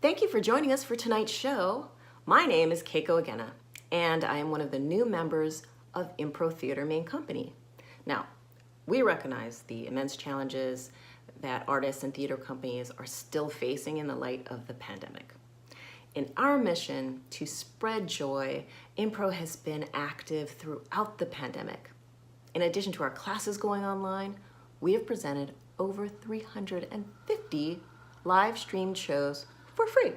Thank you for joining us for tonight's show. My name is Keiko Agena, and I am one of the new members of Impro Theater Main Company. Now, we recognize the immense challenges that artists and theater companies are still facing in the light of the pandemic. In our mission to spread joy, Impro has been active throughout the pandemic. In addition to our classes going online, we have presented over 350 live streamed shows for free.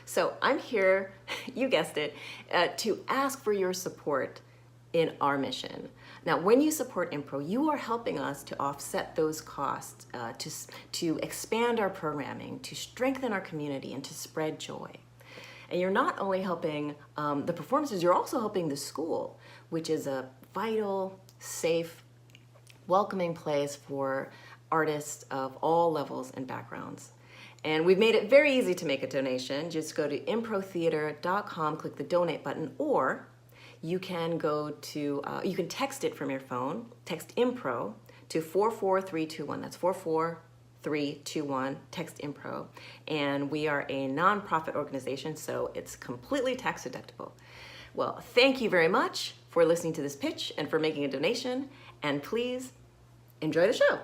So I'm here, you guessed it, to ask for your support in our mission. Now, when you support Impro, you are helping us to offset those costs, to expand our programming, to strengthen our community, and to spread joy. And you're not only helping the performances, you're also helping the school, which is a vital, safe, welcoming place for artists of all levels and backgrounds. And we've made it very easy to make a donation. Just go to improtheater.com, click the donate button, or you can go to, you can text it from your phone, text Impro to 44321. That's 44321, text Impro. And we are a nonprofit organization, so it's completely tax deductible. Well, thank you very much for listening to this pitch and for making a donation. And please enjoy the show.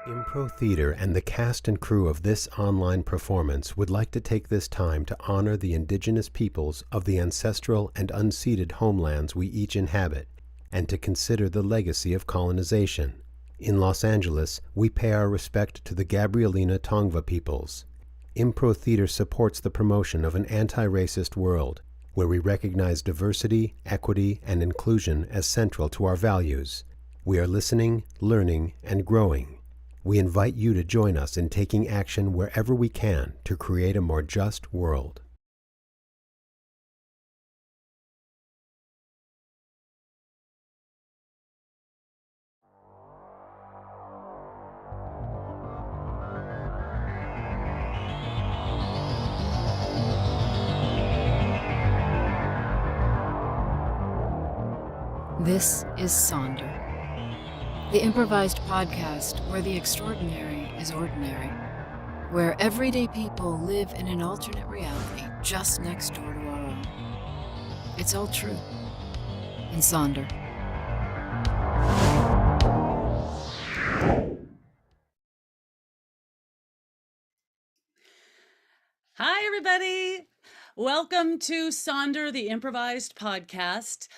Impro Theater and the cast and crew of this online performance would like to take this time to honor the indigenous peoples of the ancestral and unceded homelands we each inhabit, and to consider the legacy of colonization. In Los Angeles, we pay our respect to the Gabrielina Tongva peoples. Impro Theater supports the promotion of an anti-racist world, where we recognize diversity, equity, and inclusion as central to our values. We are listening, learning, and growing. We invite you to join us in taking action wherever we can to create a more just world. This is Sonder, the improvised podcast where the extraordinary is ordinary, where everyday people live in an alternate reality just next door to our own. It's all true in Sonder. Hi, everybody. Welcome to Sonder, the improvised podcast.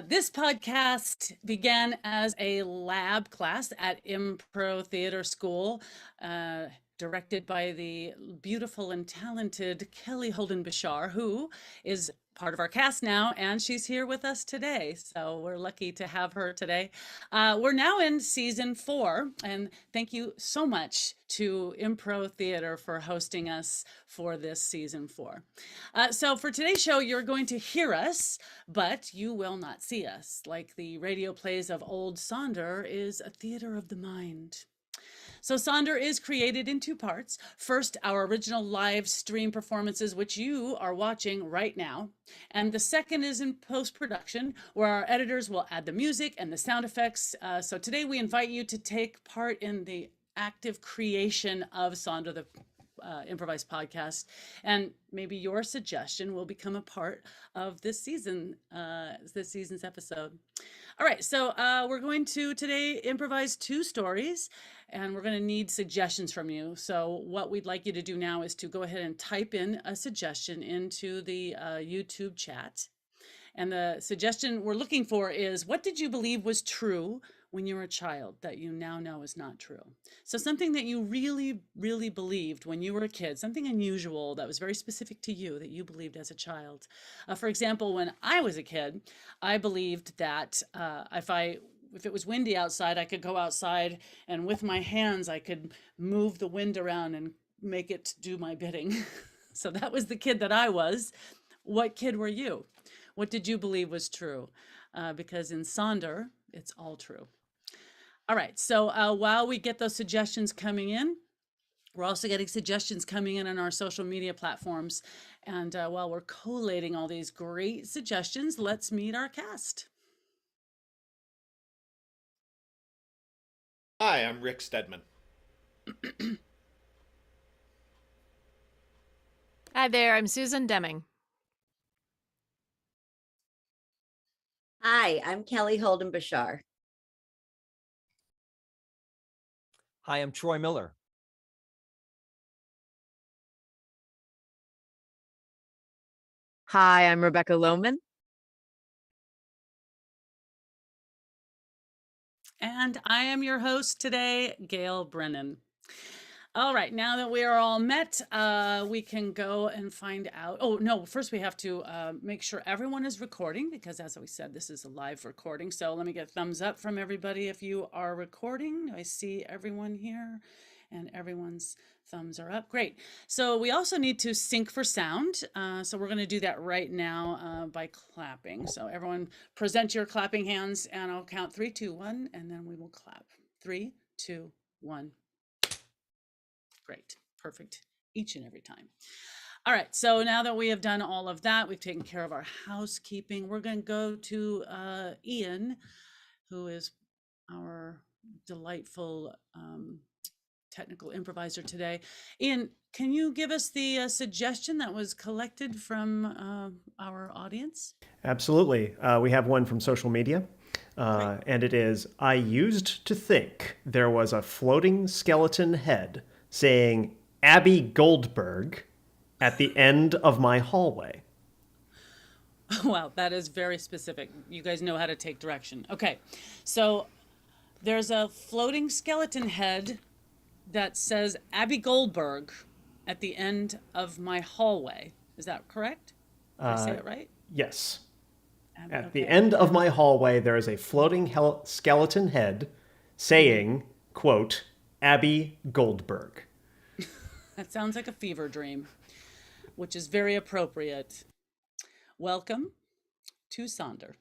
This podcast began as a lab class at Impro Theater School, directed by the beautiful and talented Kelly Holden Bashar, who is part of our cast now, and she's here with us today. So we're lucky to have her today. We're now in season 4, and thank you so much to Impro Theater for hosting us for this season 4. So for today's show, you're going to hear us, but you will not see us. Like the radio plays of old, Sonder is a theater of the mind. So Sonder is created in 2 parts. First, our original live stream performances, which you are watching right now. And the second is in post-production, where our editors will add the music and the sound effects. So today we invite you to take part in the active creation of Sonder, the improvised podcast, and maybe your suggestion will become a part of this season's episode. All right, so we're going to today improvise 2 stories, and we're going to need suggestions from you. So what we'd like you to do now is to go ahead and type in a suggestion into the YouTube chat. And the suggestion we're looking for is, what did you believe was true when you were a child that you now know is not true? So something that you really, really believed when you were a kid, something unusual that was very specific to you that you believed as a child. For example, when I was a kid, I believed that if it was windy outside, I could go outside and with my hands, I could move the wind around and make it do my bidding. So that was the kid that I was. What kid were you? What did you believe was true? Because in Sonder, it's all true. All right, so while we get those suggestions coming in, We're also getting suggestions coming in on our social media platforms. And while we're collating all these great suggestions, let's meet our cast. Hi, I'm Rick Stedman. Hi there, I'm Susan Deming. Hi, I'm Kelly Holden Bashar. Hi, I'm Troy Miller. Hi, I'm Rebecca Lohman. And I am your host today, Gail Brennan. All right, now that we are all met, we can go and find out. Oh, no, first we have to make sure everyone is recording because, as we said, this is a live recording. So let me get a thumbs up from everybody if you are recording. I see everyone here and everyone's thumbs are up. Great. So we also need to sync for sound. So we're going to do that right now by clapping. So everyone present your clapping hands and I'll count 3, 2, 1, and then we will clap. 3, 2, 1. Great, perfect, each and every time. All right, so now that we have done all of that, we've taken care of our housekeeping. We're going to go to Ian, who is our delightful technical improviser today. Ian, can you give us the suggestion that was collected from our audience? Absolutely. We have one from social media. And it is, I used to think there was a floating skeleton head saying Abby Goldberg at the end of my hallway. Wow, that is very specific. You guys know how to take direction. Okay, so there's a floating skeleton head that says Abby Goldberg at the end of my hallway. Is that correct? Did I say it right? Yes. Abby, At okay. the end of my hallway, there is a floating skeleton head saying, quote, Abby Goldberg. That sounds like a fever dream, which is very appropriate. Welcome to Sonder.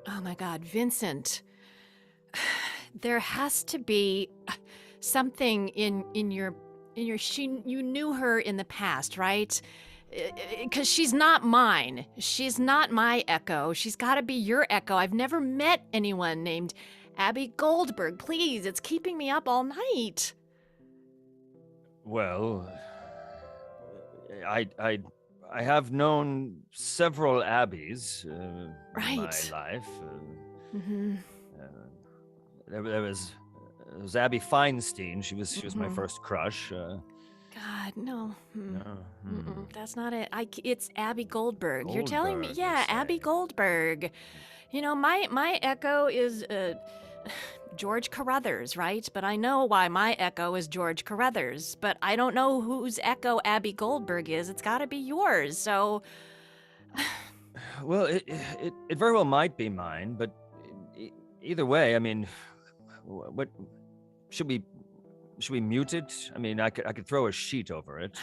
Oh my God, Vincent. There has to be something in your you knew her in the past, right? Because she's not mine. She's not my echo. She's got to be your echo. I've never met anyone named Abby Goldberg. Please, it's keeping me up all night. Well, I have known several Abbeys in my Right. life. Mm-hmm. There was Abby Feinstein. She was my first crush. God, no. No, That's not it. It's Abby Goldberg. You're telling me, Goldberg, you yeah, Abby say. Goldberg. You know, my echo is George Carruthers, right? But I know why my echo is George Carruthers. But I don't know whose echo Abby Goldberg is. It's got to be yours. So, Well, it very well might be mine, but either way, I mean, what should we mute it? I mean, I could throw a sheet over it.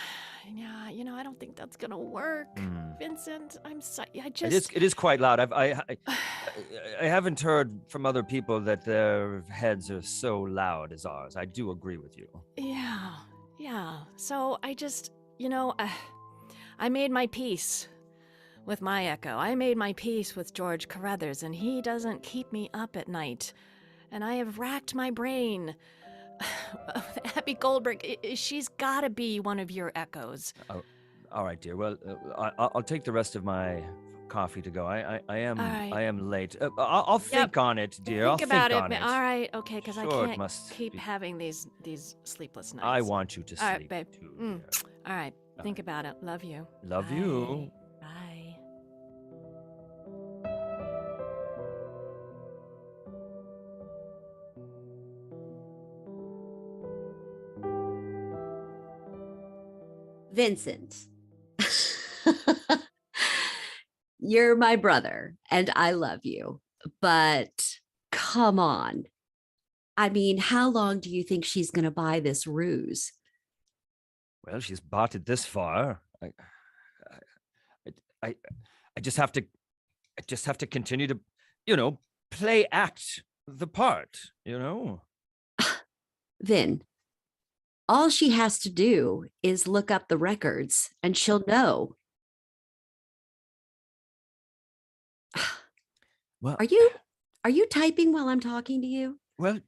yeah, you know, I don't think that's gonna work, Vincent. I'm sorry. It is quite loud. I haven't heard from other people that their heads are so loud as ours. I do agree with you. Yeah. So I just, you know, I made my peace with my echo. I made my peace with George Carruthers, and he doesn't keep me up at night. And I have racked my brain. Abby Goldberg, she's gotta be one of your echoes. Oh, all right, dear. Well, I'll take the rest of my coffee to go. I am All right. I am late. I'll think on it, dear. I'll Think about think it. on it. All right, okay, because I Sure, it can't must keep be- having these sleepless nights. I want you to All right, sleep babe. too. Mm. Dear. All right, think about it. Love you. Love Bye. you. Bye. Vincent, you're my brother and I love you, but come on. I mean, how long do you think she's going to buy this ruse? Well, she's bought it this far. I, I, I just have to, I just have to continue to, play act the part. Vin, all she has to do is look up the records and she'll know. Well, Are you typing while I'm talking to you? well,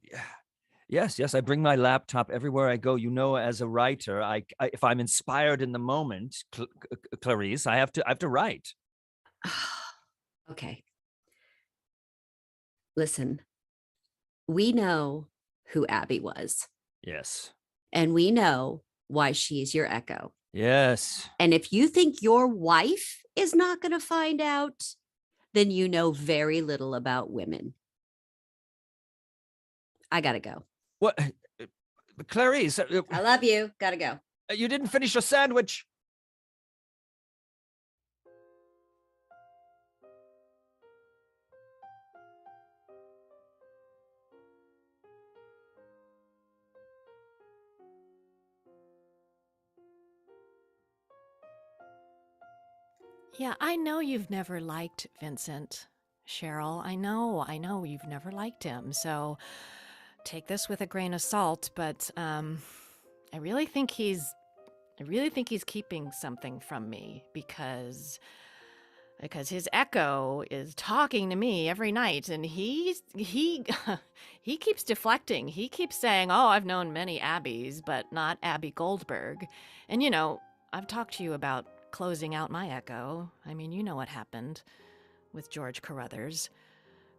yes. I bring my laptop everywhere I go. As a writer, if I'm inspired in the moment, Clarice, I have to write. Okay. Listen, we know who Abby was, Yes. and we know why she's your echo. Yes. And if you think your wife is not going to find out, then you know very little about women. I got to go. What? Clarice, I love you. Got to go. you didn't finish your sandwich. Yeah, I know you've never liked Vincent, Cheryl. I know you've never liked him. So take this with a grain of salt, but I really think he's keeping something from me because his echo is talking to me every night, and he he keeps deflecting. He keeps saying, "Oh, I've known many Abbeys, but not Abby Goldberg." And I've talked to you about closing out my echo. I mean, you know what happened with George Carruthers.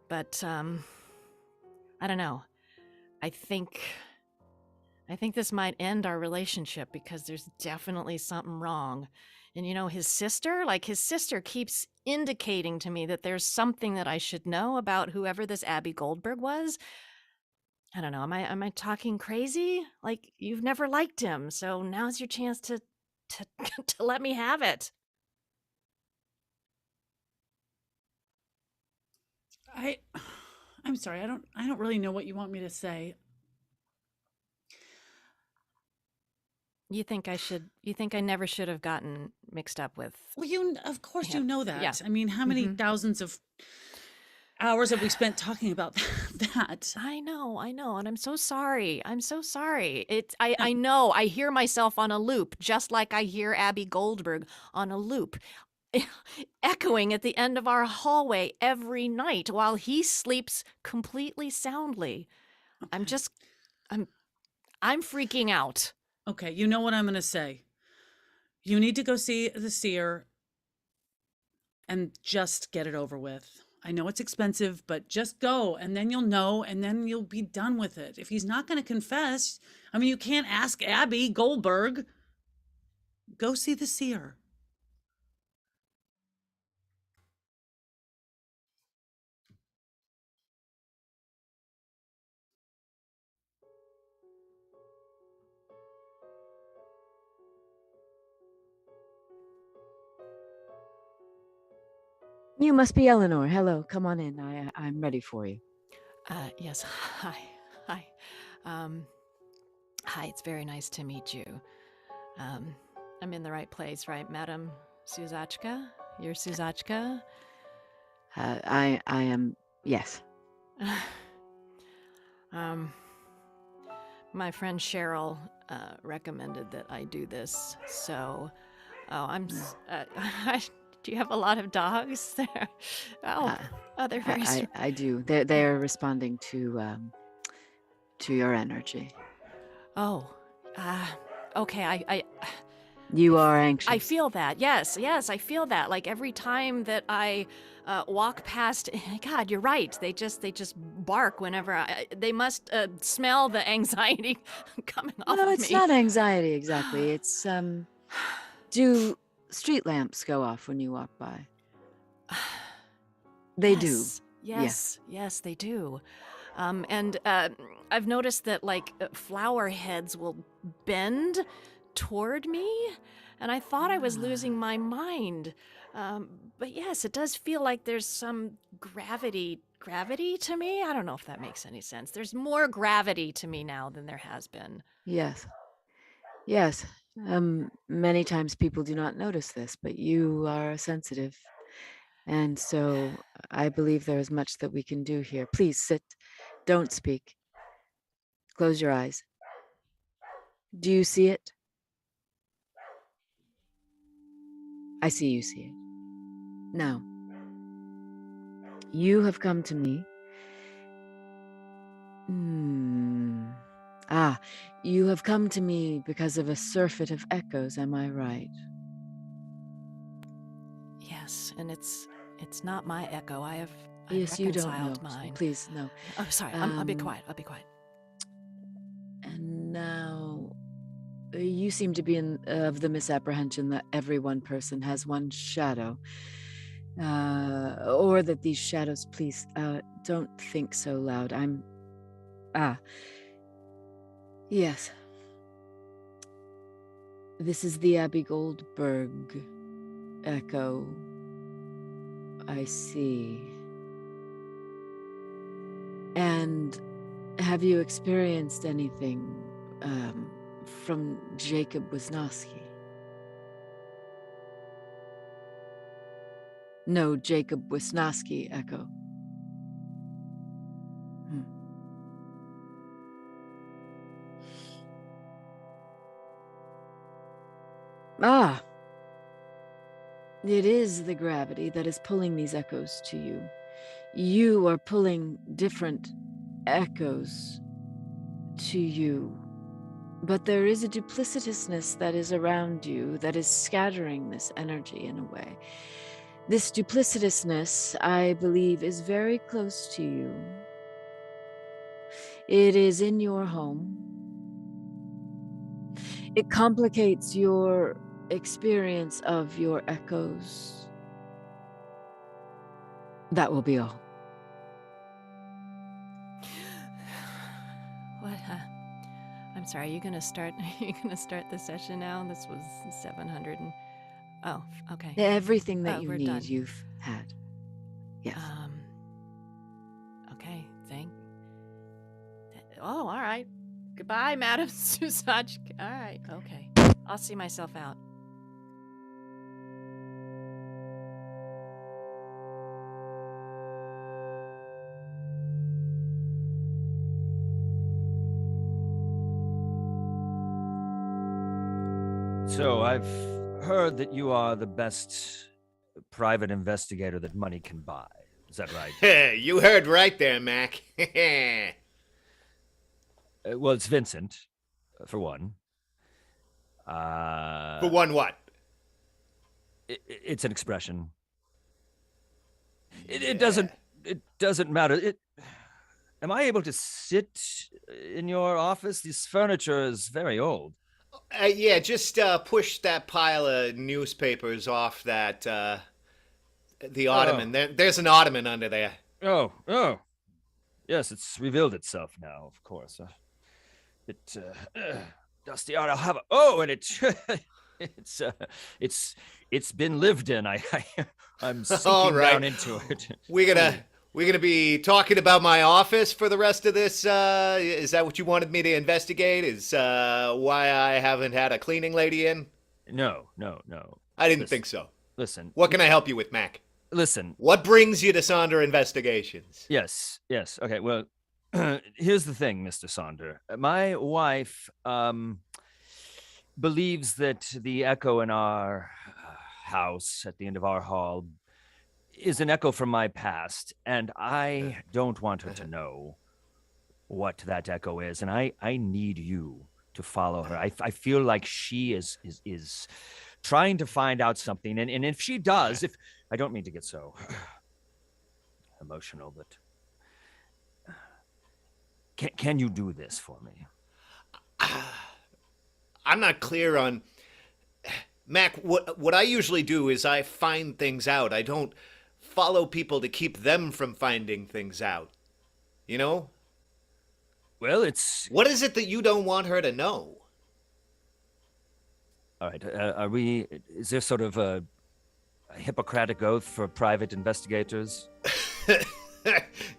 But I don't know. I think this might end our relationship because there's definitely something wrong. And his sister keeps indicating to me that there's something that I should know about whoever this Abby Goldberg was. I don't know. Am I talking crazy? Like, you've never liked him, so now's your chance to to let me have it. I'm sorry. I don't really know what you want me to say. You think I never should have gotten mixed up with? Well, of course Yeah. you know that. Yeah. I mean, how many Mhm. thousands of hours have we spent talking about that? I know, and I'm so sorry. I know, I hear myself on a loop, just like I hear Abby Goldberg on a loop, echoing at the end of our hallway every night while he sleeps completely soundly. I'm freaking out. Okay, you know what I'm going to say. You need to go see the seer and just get it over with. I know it's expensive, but just go and then you'll know and then you'll be done with it. If he's not going to confess, I mean, you can't ask Abby Goldberg. Go see the seer. You must be Eleanor. Hello, come on in. I'm ready for you. Yes. Hi. Hi, it's very nice to meet you. I'm in the right place, right, Madam Suzachka? You're Suzachka? I am, yes. My friend Cheryl recommended that I do this, so do you have a lot of dogs there? They're very I do. They're responding to your energy. Okay. You are anxious. I feel that. Yes, I feel that. Like every time that I walk past, God, you're right. They just bark whenever they must smell the anxiety coming off No, of it's me. not anxiety exactly. It's do street lamps go off when you walk by? They do. Yes, they do. And I've noticed that flower heads will bend toward me, and I thought I was losing my mind. But yes, it does feel like there's some gravity to me. I don't know if that makes any sense. There's more gravity to me now than there has been. Yes. Yes. Many times people do not notice this, but you are sensitive. And so I believe there is much that we can do here. Please sit. Don't speak. Close your eyes. Do you see it? I see you see it. Now, you have come to me. You have come to me because of a surfeit of echoes, am I right? Yes, and it's not my echo. I've Yes, you don't know. reconciled mine. Please, no. Oh, sorry. I'll be quiet. I'll be quiet. And now, you seem to be of the misapprehension that every one person has one shadow. Or that these shadows, please, don't think so loud. Yes. This is the Abby Goldberg echo. I see. And have you experienced anything from Jacob Wisnowski? No, Jacob Wisnowski echo. It is the gravity that is pulling these echoes to you. You are pulling different echoes to you. But there is a duplicitousness that is around you that is scattering this energy in a way. This duplicitousness, I believe, is very close to you. It is in your home. It complicates your experience of your echoes. That will be all. What? I'm sorry. Are you gonna start the session now? This was 700 and. Oh, okay. Everything that you we're need, done. you've had. Yes. Okay. Oh, all right. Goodbye, Madam Susach. All right. Okay. I'll see myself out. So I've heard that you are the best private investigator that money can buy. Is that right? You heard right there, Mac. Well, it's Vincent, for one. For one what? It's an expression. It doesn't matter. Am I able to sit in your office? This furniture is very old. Yeah, just push that pile of newspapers off that, the ottoman. There's an ottoman under there. Oh. Yes, it's revealed itself now, of course. Dusty. I'll have a... Oh, and it's been lived in. I'm sinking All right. down into it. We're gonna be talking about my office for the rest of this. Is that what you wanted me to investigate? Is why I haven't had a cleaning lady in? No. I didn't think so. Listen. What can I help you with, Mac? Listen. What brings you to Sonder Investigations? Yes. Okay, well, here's the thing, Mr. Sonder. My wife believes that the echo in our house at the end of our hall is an echo from my past, and I don't want her to know what that echo is, and I need you to follow her. I feel like she is trying to find out something, and if she does, if I don't mean to get so emotional, but can you do this for me? I'm not clear on... Mac, what I usually do is I find things out. I don't follow people to keep them from finding things out. You know? Well, it's... What is it that you don't want her to know? All right. Is there sort of a Hippocratic oath for private investigators?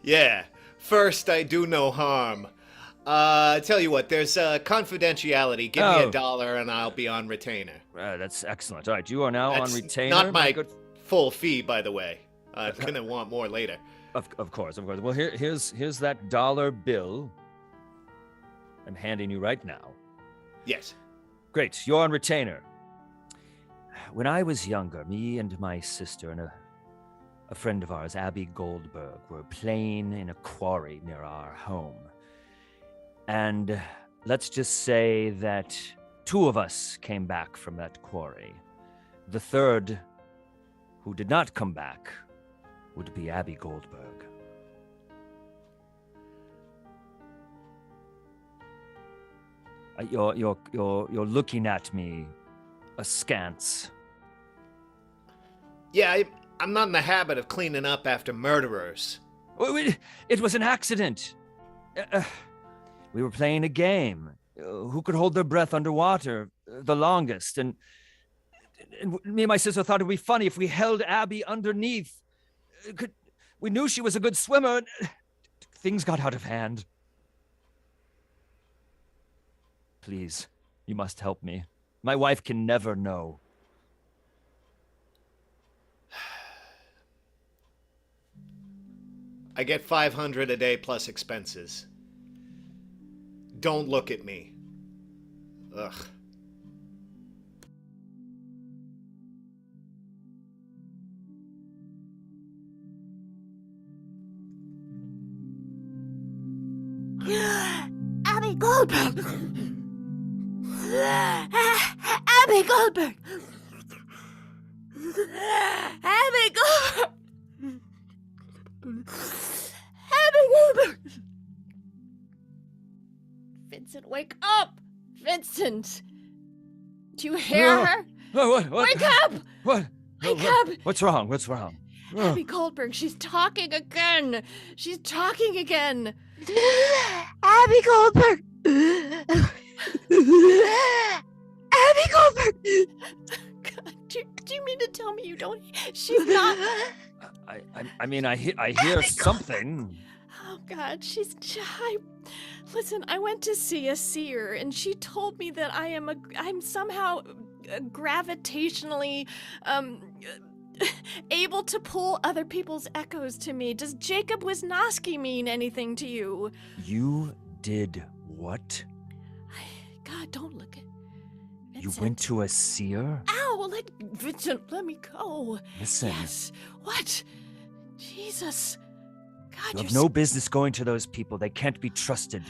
Yeah. First, I do no harm. Tell you what, there's confidentiality. Give me Oh. $1 and I'll be on retainer. That's excellent. All right, you are now That's on retainer. not my good... full fee, by the way. I'm gonna want more later. Of course. Well, here's that dollar bill. I'm handing you right now. Yes. Great, you're on retainer. When I was younger, me and my sister and a friend of ours, Abby Goldberg, were playing in a quarry near our home. And let's just say that 2 of us came back from that quarry. The third, who did not come back, would be Abby Goldberg. You're looking at me askance. Yeah, I'm not in the habit of cleaning up after murderers. It was an accident. We were playing a game. Who could hold their breath underwater the longest? And me and my sister thought it would be funny if we held Abby underneath. We knew she was a good swimmer. Things got out of hand. Please, you must help me. My wife can never know. I get $500 a day plus expenses. Don't look at me. Ugh. Abby Goldberg! Abby Goldberg! Abby Goldberg! Abby Goldberg! Vincent, wake up! Vincent! Do you hear her? What? Wake up! What? Wake up! What's wrong? What's wrong? Abby Goldberg, she's talking again! She's talking again! Abby Goldberg! Abby Goldberg! God, do you mean to tell me you don't... She's not... I mean, I hear something. Oh God, listen, I went to see a seer, and she told me that I'm somehow gravitationally, able to pull other people's echoes to me. Does Jacob Wisniewski mean anything to you? You did what? God, don't look at You Vincent. went to a seer? Ow! Vincent, let me go. Listen. Yes. What? Jesus. God, You have no business going to those people. They can't be trusted.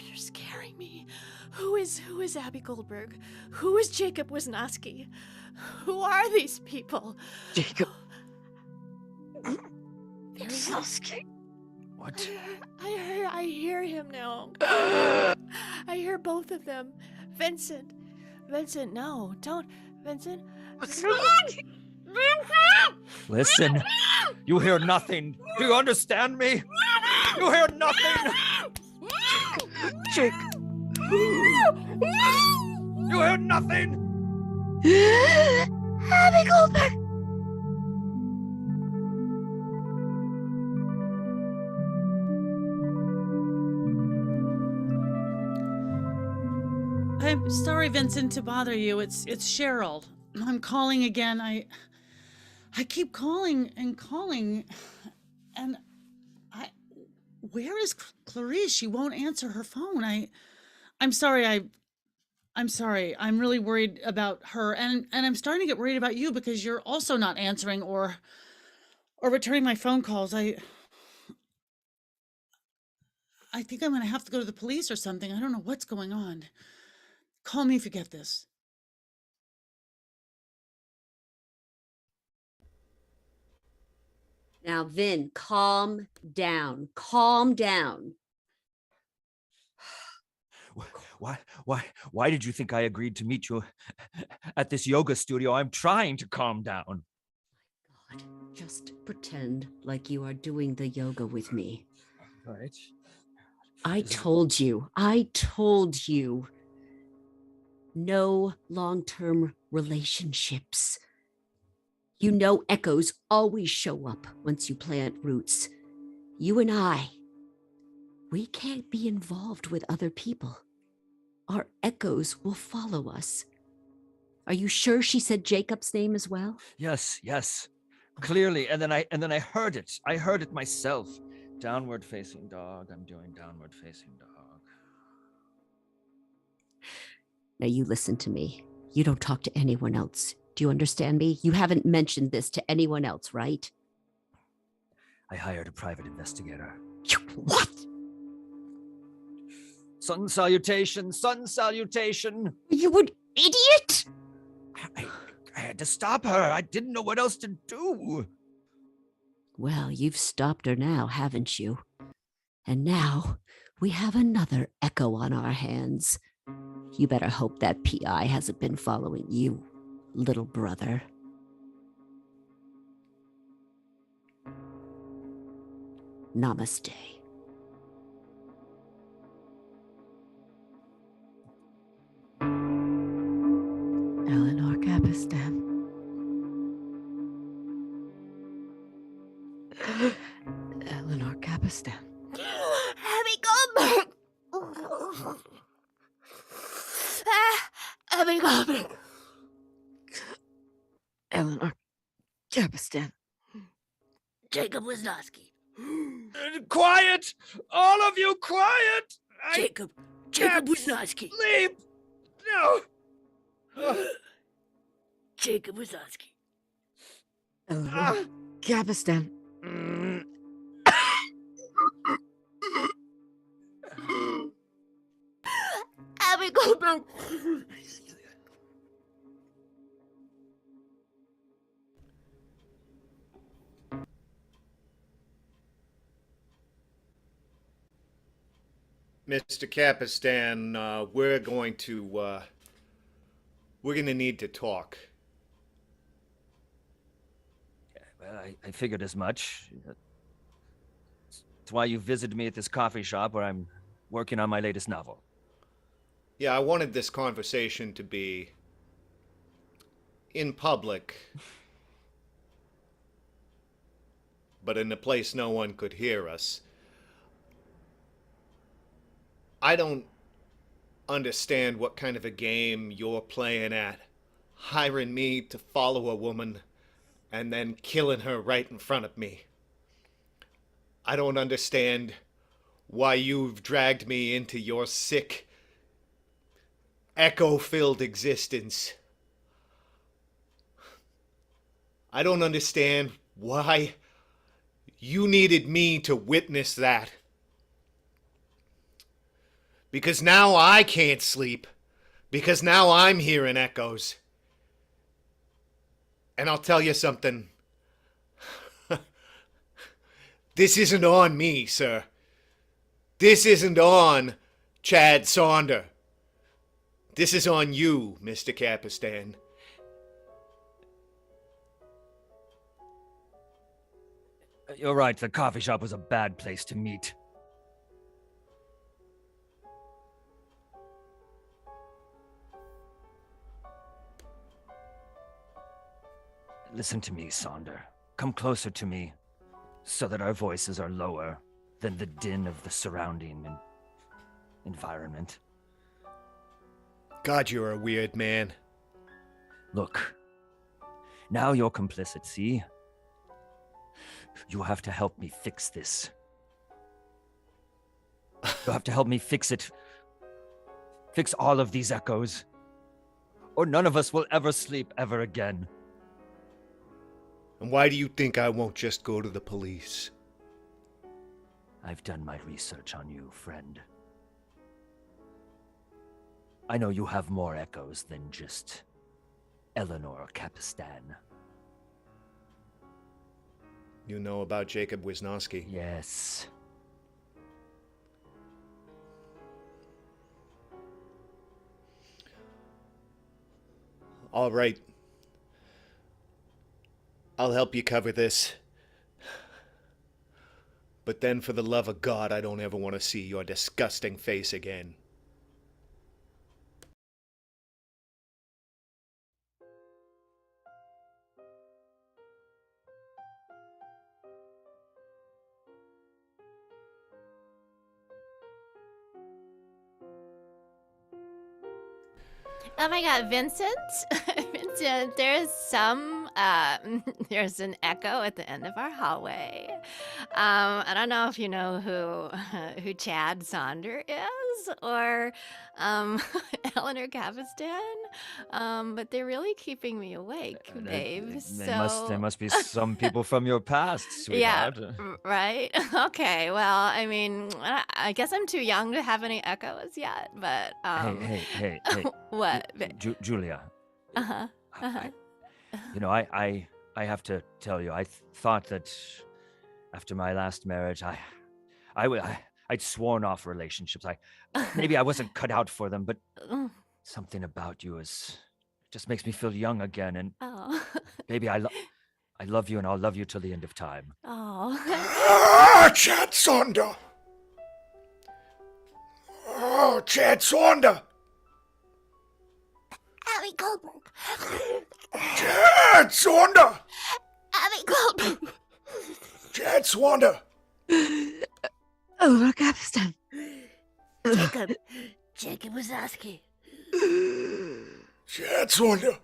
You're scaring me. Who is Abby Goldberg? Who is Jacob Wisniewski? Who are these people? Jacob. Wisniewski. What? I hear him now. I hear both of them. Vincent, no, don't. Vincent. Listen, you hear nothing. Do you understand me? You hear nothing. Jake. You hear nothing. Abby Goldberg! I'm sorry, Vincent, to bother you. It's Cheryl. I'm calling again. I keep calling, and where is Clarice? She won't answer her phone. I'm sorry. I'm sorry. I'm really worried about her, and I'm starting to get worried about you because you're also not answering or returning my phone calls. I think I'm gonna have to go to the police or something. I don't know what's going on. Call me if you get this. Now, Vin, calm down. Calm down. Why did you think I agreed to meet you at this yoga studio? I'm trying to calm down. God, just pretend like you are doing the yoga with me. All right. I told you. No long-term relationships. You know echoes always show up once you plant roots. You and I, we can't be involved with other people. Our echoes will follow us. Are you sure she said Jacob's name as well? Yes, yes. Clearly, and then I heard it. I heard it myself. Downward facing dog. I'm doing downward facing dog. Now you listen to me. You don't talk to anyone else. Do you understand me? You haven't mentioned this to anyone else, right? I hired a private investigator. What? Sun salutation, sun salutation. You an idiot? I had to stop her. I didn't know what else to do. Well, you've stopped her now, haven't you? And now we have another echo on our hands. You better hope that PI hasn't been following you, little brother. Namaste. Eleanor Capistan. Eleanor Capistan. Abby Goldberg! Abby Goldberg! Eleanor Capistan. Jacob Wisnowski. Quiet! All of you, quiet! Jacob Wisnowski. Sleep! No! Jacob Wisnowski. Eleanor Capistan. Abby Goldberg! Mr. Capistan, we're going to need to talk. Well, I figured as much. That's why you visited me at this coffee shop where I'm working on my latest novel. Yeah, I wanted this conversation to be in public, but in a place no one could hear us. I don't understand what kind of a game you're playing at, hiring me to follow a woman and then killing her right in front of me. I don't understand why you've dragged me into your sick, echo-filled existence. I don't understand why you needed me to witness that. Because now I can't sleep. Because now I'm hearing echoes. And I'll tell you something. This isn't on me, sir. This isn't on Chad Sonder. This is on you, Mr. Capistan. You're right, the coffee shop was a bad place to meet. Listen to me, Sonder. Come closer to me, so that our voices are lower than the din of the surrounding environment. God, you're a weird man. Look, now you're complicit, see? You have to help me fix this. You have to help me fix it. Fix all of these echoes. Or none of us will ever sleep ever again. And why do you think I won't just go to the police? I've done my research on you, friend. I know you have more echoes than just Eleanor Capistan. You know about Jacob Wisnowski? Yes. All right. I'll help you cover this. But then, for the love of God, I don't ever want to see your disgusting face again. Oh my God, Vincent! Vincent, there's an echo at the end of our hallway. I don't know if you know who Chad Sonder is or Eleanor Capistan, but they're really keeping me awake, babe. There must be some people from your past, Yeah, sweetheart. right? Okay, well, I mean, I guess I'm too young to have any echoes yet, but, Hey. what? Julia. Uh-huh, uh-huh. I have to tell you, I thought that after my last marriage, I'd sworn off relationships. Maybe I wasn't cut out for them, but something about you just makes me feel young again. And Oh. baby, I love you, and I'll love you till the end of time. Oh. Chad Sonder! Oh, Chad Sonder! Abby Goldberg. Chad Sonder! Abby Goldberg. Chad Sonder! Eleanor Capistan. Jacob Wazowski. Chad Sonder!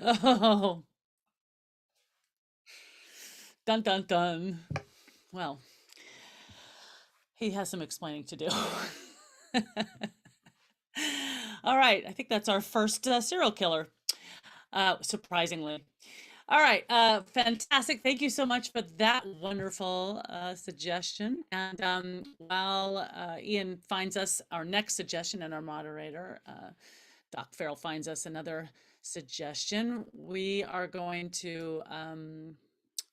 Oh, dun dun dun. Well, he has some explaining to do. All right, I think that's our first serial killer, surprisingly. All right, fantastic. Thank you so much for that wonderful suggestion. And while Ian finds us our next suggestion and our moderator, Doc Farrell finds us another suggestion, we are going to,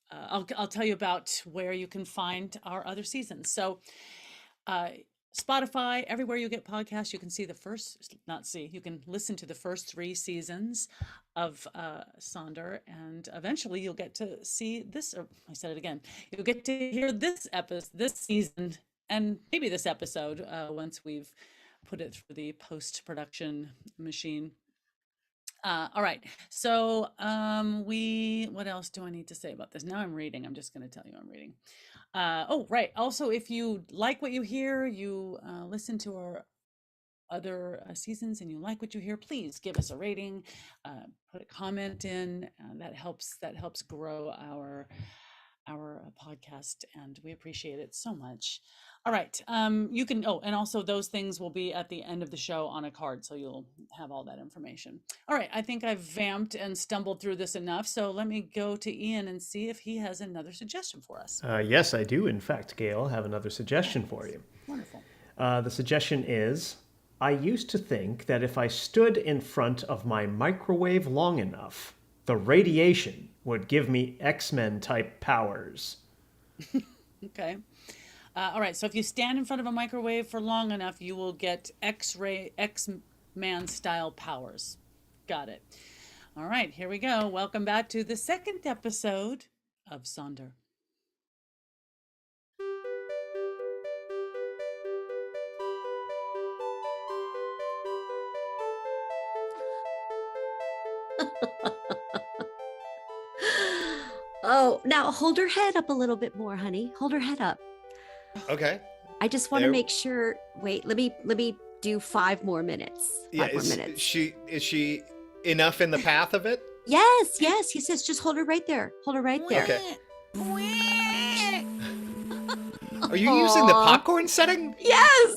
I'll tell you about where you can find our other seasons. So Spotify, everywhere you get podcasts, you can see you can listen to the first 3 seasons of Sonder, and eventually you'll get to see this, or I said it again, you'll get to hear this season, and maybe this episode once we've put it through the post-production machine. All right, so what else do I need to say about this? Now I'm reading, I'm just going to tell you I'm reading. Oh, right. Also, if you like what you hear, you listen to our other seasons and you like what you hear, please give us a rating, put a comment in. That helps grow our podcast, and we appreciate it so much. All right, you can, and also those things will be at the end of the show on a card, so you'll have all that information. All right, I think I've vamped and stumbled through this enough, so let me go to Ian and see if he has another suggestion for us. Yes, I do, in fact, Gail, have another suggestion for you. Wonderful. The suggestion is, I used to think that if I stood in front of my microwave long enough, the radiation would give me X-Men type powers. Okay. All right, so if you stand in front of a microwave for long enough, you will get X-Man style powers. Got it. All right, here we go. Welcome back to the second episode of Sonder. Oh, now hold her head up a little bit more, honey. Hold her head up. Okay. I just want to make sure. Wait, let me do 5 more minutes. Five more minutes. Is she enough in the path of it? Yes. He says just hold her right there. Hold her right there. Okay. Are you using the popcorn setting? Yes.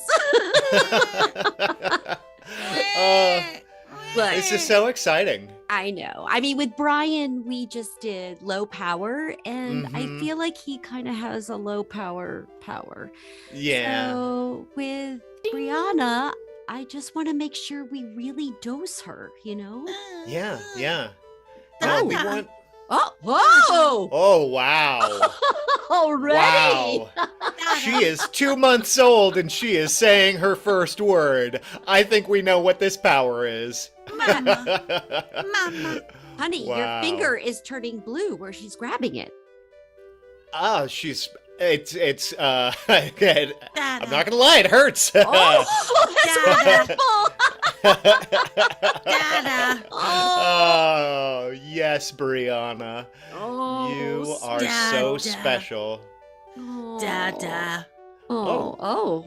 This is so exciting. I know. I mean, with Brian, we just did low power, and I Mhm. feel like he kind of has a low power. Yeah. So with Brianna, I just want to make sure we really dose her, you know? Yeah. Yeah. Oh. We want. Oh, whoa! Oh, wow. Already? Wow. She is 2 months old and she is saying her first word. I think we know what this power is. Mama. Honey, your Wow. finger is turning blue where she's grabbing it. Ah, it's I'm not gonna lie, it hurts. Oh, that's Dada. wonderful. Dada. Oh, yes, Brianna. Oh, You are so Dada. special. Dada. Oh.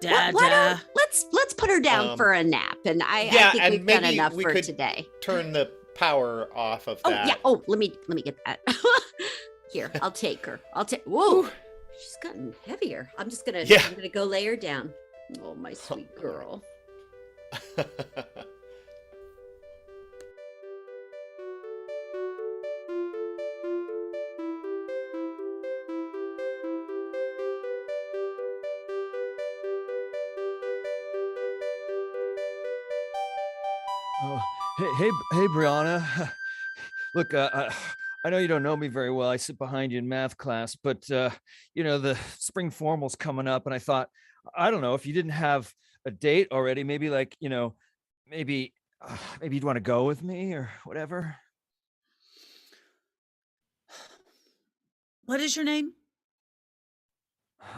Dada. Why don't let's put her down for a nap, and I think and we've done maybe enough we for could today. turn the power off of Oh that. yeah. Oh, let me get that. Here, I'll take her. Whoa, she's gotten heavier. I'm gonna go lay her down. Oh, my sweet girl. Oh, hey, Brianna. Look, I know you don't know me very well. I sit behind you in math class, but the spring formal's coming up, and I thought, I don't know, if you didn't have a date already, maybe maybe you'd want to go with me or whatever. What is your name?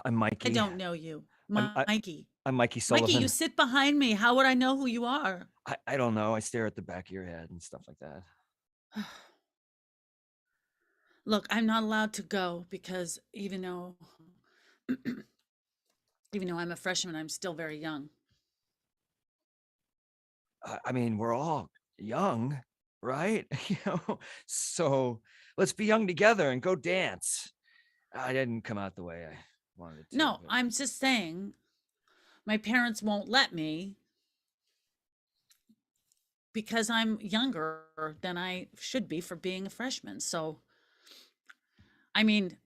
I'm Mikey. I don't know you. I'm- Mikey. I'm Mikey Sullivan. Mikey, you sit behind me. How would I know who you are? I don't know. I stare at the back of your head and stuff like that. Look, I'm not allowed to go because even though I'm a freshman, I'm still very young. I mean, we're all young, right? So let's be young together and go dance. I didn't come out the way I wanted it to. No, but- I'm just saying my parents won't let me because I'm younger than I should be for being a freshman. So, I mean,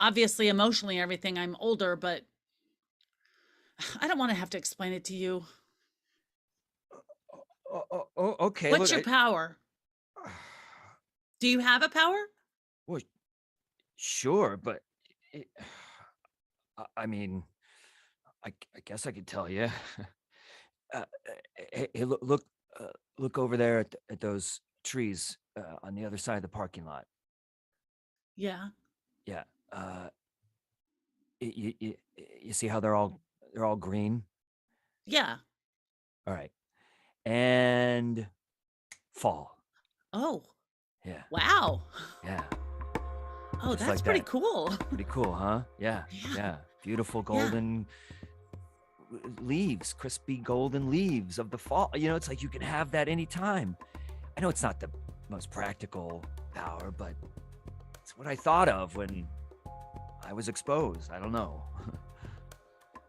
obviously, emotionally, everything, I'm older, but I don't want to have to explain it to you. Okay. What's look, your power? Do you have a power? Well, sure, but it, I mean, I guess I could tell you. Hey, look over there at those trees on the other side of the parking lot. Yeah. Yeah. You see how they're all green? Yeah. All right. And fall. Oh, Yeah. wow. Yeah. Oh, Just that's like pretty that. cool. Pretty cool, huh? Yeah. Yeah. Yeah. Beautiful golden leaves, crispy golden leaves of the fall. It's like you can have that anytime. I know it's not the most practical power, but it's what I thought of when I was exposed. I don't know.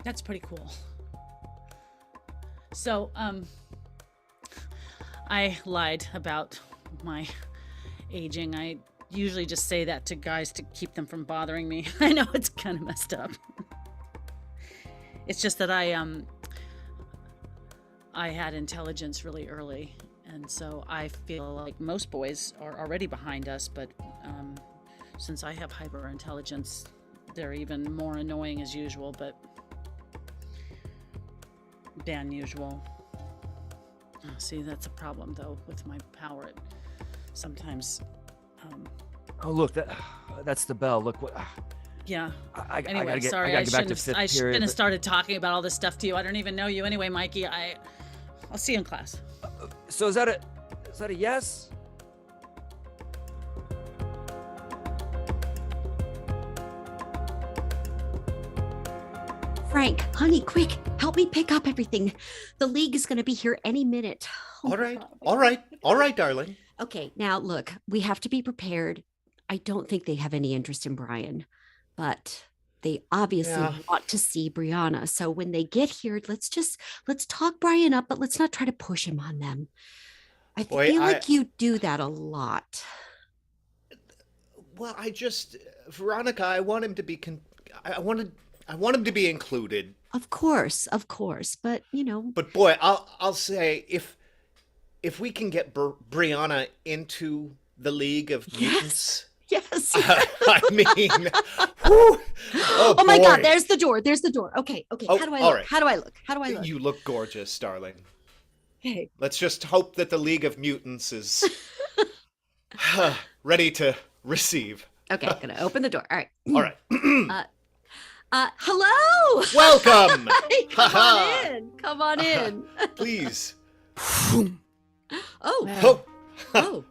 That's pretty cool. So, I lied about my aging. I usually just say that to guys to keep them from bothering me. I know it's kind of messed up. It's just that I had intelligence really early, and so I feel like most boys are already behind us, but since I have hyper intelligence, they're even more annoying as usual, but than usual. See, that's a problem though with my power. Sometimes Oh, look, that's the bell. Look what. yeah. I Anyway, gotta get, sorry, I I gotta get back to shouldn't fifth have, I period. shouldn't have started talking about all this stuff to you. I don't even know you anyway, Mikey. I'll see you in class. So is that a yes? Frank, honey, quick, help me pick up everything. The league is going to be here any minute. Oh, All right. God. All right, darling. Okay, now look, we have to be prepared. I don't think they have any interest in Brian, but they obviously Yeah. want to see Brianna. So when they get here, let's talk Brian up, but let's not try to push him on them. I Boy, feel like you do that a lot. Well, Veronica, I want him to be I want him to be included. Of course, but But boy, I'll say if we can get Brianna into the League of Mutants. Yes. I mean, whew, oh my God! boy. There's the door. Okay. Oh, How do I all look? right. How do I look? You look gorgeous, darling. Okay. Let's just hope that the League of Mutants is ready to receive. Okay, I'm gonna open the door. All right. All right. Hello. Welcome. Come on in. Please. Oh. Oh. Oh.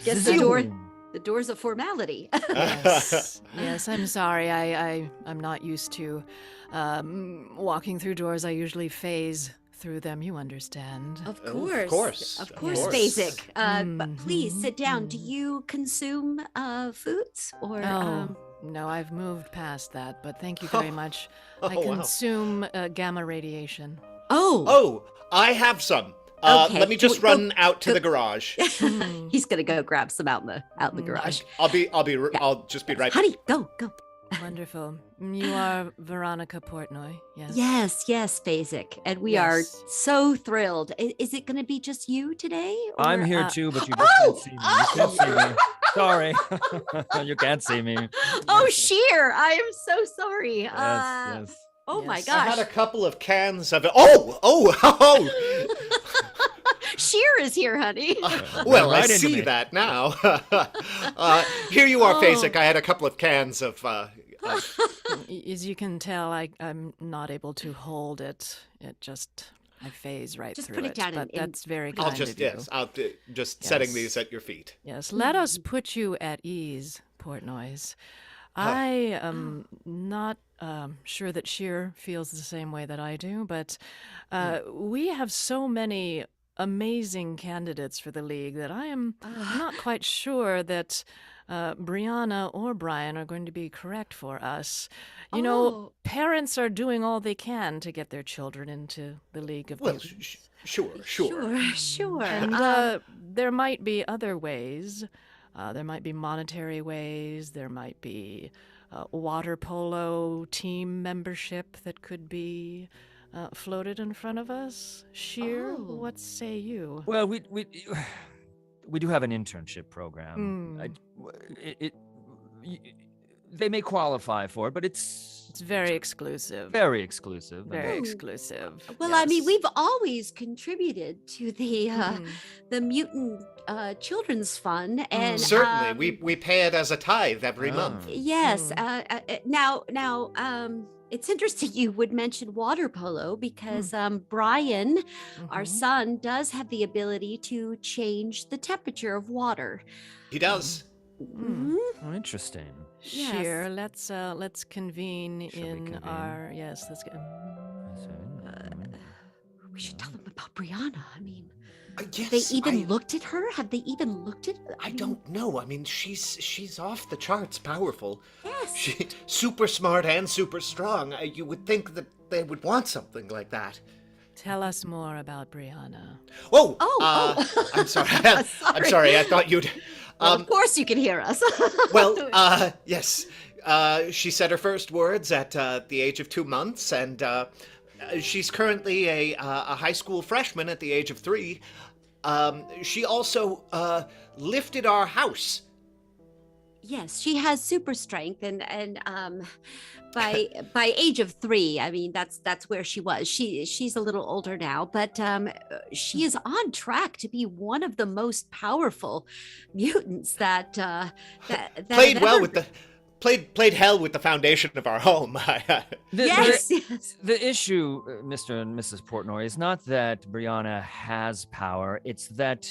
Guess the door's a formality. Yes, yes. I'm sorry. I'm not used to walking through doors. I usually phase through them. You understand? Of course. Basic. But please sit down. Do you consume foods or? Oh, no, I've moved past that. But thank you very much. I wow. consume gamma radiation. Oh. I have some. Okay. Let me just run out to the garage. He's gonna go grab some out in the garage. I'll just be right back. Honey, go. Wonderful. You are Veronica Portnoy, yes? Yes, Basic. And we are so thrilled. Is it going to be just you today? Or, I'm here too, but you just can't see me. You can't see me. Sorry. You can't see me. Oh, Sheer. I am so sorry. Yes. Oh my Yes. I gosh. had a couple of cans of it. Oh! Sheer is here, honey. Well, I Right into see me. that now. Here you are, Basic. I had a couple of cans of. As you can tell, I'm not able to hold it. I phase right Just through put it down But in- that's very I'll kind just of you. I'll just setting Yes. these at your feet. Yes, let us put you at ease, Portnoy's. I am not sure that Sheer feels the same way that I do, but we have so many amazing candidates for the league that I am not quite sure that Brianna or Brian are going to be correct for us. You know, parents are doing all they can to get their children into the League of Well, Mutants. Sure. And there might be other ways. There might be monetary ways. There might be water polo team membership that could be floated in front of us. Sheer, what say you? Well, we do have an internship program. They may qualify for it, but it's very exclusive. Very exclusive. Very exclusive. Well, I mean, yes. we've always contributed to the mutant children's fund, and Certainly, we pay it as a tithe every month. Yes. Now, it's interesting you would mention water polo because Brian, our son, does have the ability to change the temperature of water. He does. Oh, interesting. Sheer, let's convene in convene? our let's get. We should tell them about Brianna. I mean, Yes, they even looked at her. Have they even looked at? I don't know. I mean, she's off the charts powerful. Yes. She super smart and super strong. You would think that they would want something like that. Tell us more about Brianna. I'm sorry. I'm sorry. I thought you'd. Well, of course, you can hear us. Well, yes. She said her first words at the age of 2 months, and she's currently a high school freshman at the age of 3. She also lifted our house. Yes, she has super strength, and by age of 3, I mean that's where she was. She's a little older now, but she is on track to be one of the most powerful mutants that Played have well ever- with the. Played hell with the foundation of our home. Yes. The issue, Mr. and Mrs. Portnoy, is not that Brianna has power. It's that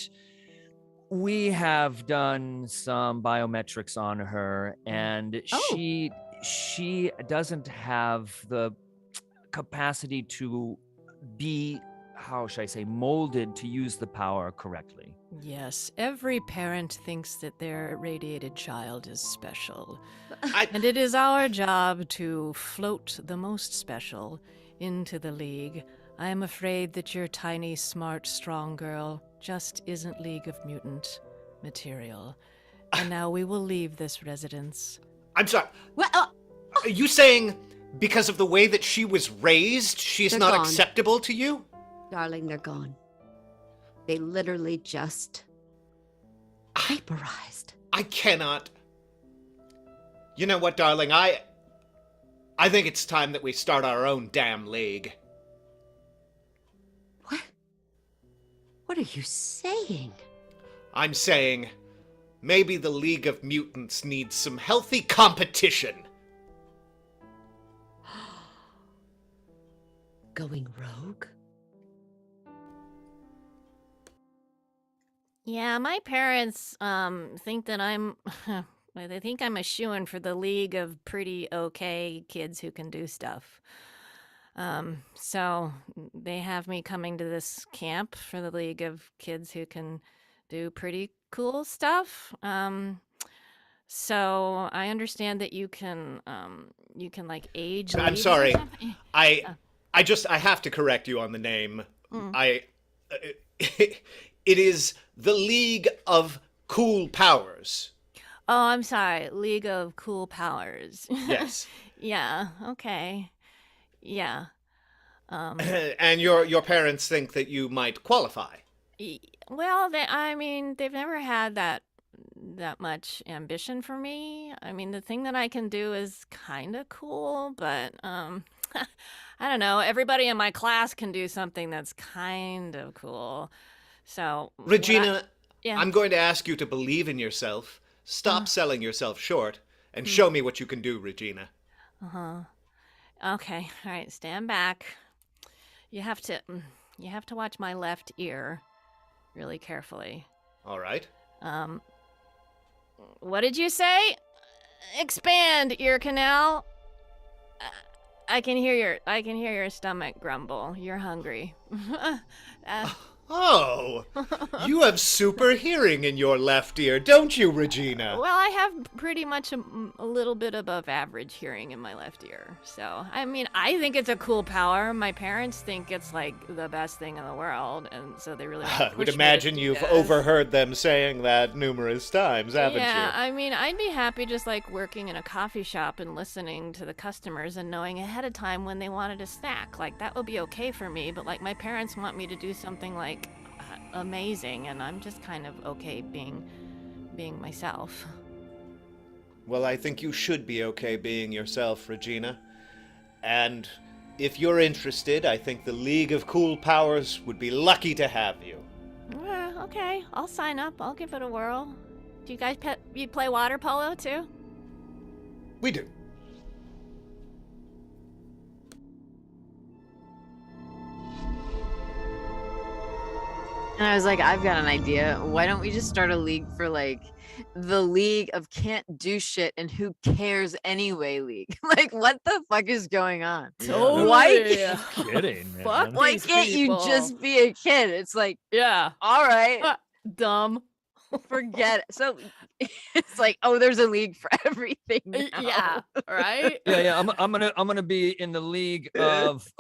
we have done some biometrics on her, and she doesn't have the capacity to be, how should I say, molded to use the power correctly. Yes, every parent thinks that their irradiated child is special. I- And it is our job to float the most special into the league. I am afraid that your tiny, smart, strong girl just isn't League of Mutant material. And now we will leave this residence. I'm sorry. Well, Are you saying because of the way that she was raised, she's They're not gone. acceptable to you? darling, they're gone. They literally just vaporized. I cannot. You know what, darling? I think it's time that we start our own damn league. What? What are you saying? I'm saying maybe the League of Mutants needs some healthy competition. Going rogue? Yeah, my parents think that I'm they think I'm a shoo-in for the League of Pretty Okay Kids Who Can Do Stuff. So they have me coming to this camp for the League of Kids Who Can Do Pretty Cool Stuff. So I understand that you can like age. I'm leagues or sorry. something. I have to correct you on the name. It is the League of Cool Powers. Oh, I'm sorry. League of Cool Powers. Yes. Yeah. Okay. Yeah. And your parents think that you might qualify. Well, they've never had that much ambition for me. I mean, the thing that I can do is kind of cool, but I don't know. Everybody in my class can do something that's kind of cool. So, Regina, yeah. I'm going to ask you to believe in yourself. Stop selling yourself short and show me what you can do, Regina. Okay. All right. Stand back. You have to watch my left ear really carefully. All right. What did you say? Expand ear canal. I can hear your stomach grumble. You're hungry. Oh, you have super hearing in your left ear, don't you, Regina? Well, I have pretty much a little bit above average hearing in my left ear. So, I mean, I think it's a cool power. My parents think it's like the best thing in the world, and so they really want to I would push me to imagine do you've this. overheard them saying that numerous times, haven't Yeah, you? I mean, I'd be happy just like working in a coffee shop and listening to the customers and knowing ahead of time when they wanted a snack. Like, that would be okay for me, but like my parents want me to do something like amazing, and I'm just kind of okay being myself. Well, I think you should be okay being yourself, Regina. And if you're interested, I think the League of Cool Powers would be lucky to have you. Okay, I'll sign up. I'll give it a whirl. Do you guys you play water polo too? We do. And I was like, I've got an idea. Why don't we just start a league for like the League of Can't Do Shit and Who Cares Anyway League? Like, what the fuck is going on? Totally. Why, Kidding, man. Fuck why these can't you people. just be a kid? It's like, Yeah. all right, Dumb. forget it. So it's like, oh, there's a league for everything now. Yeah. Right. Yeah. I'm gonna be in the league of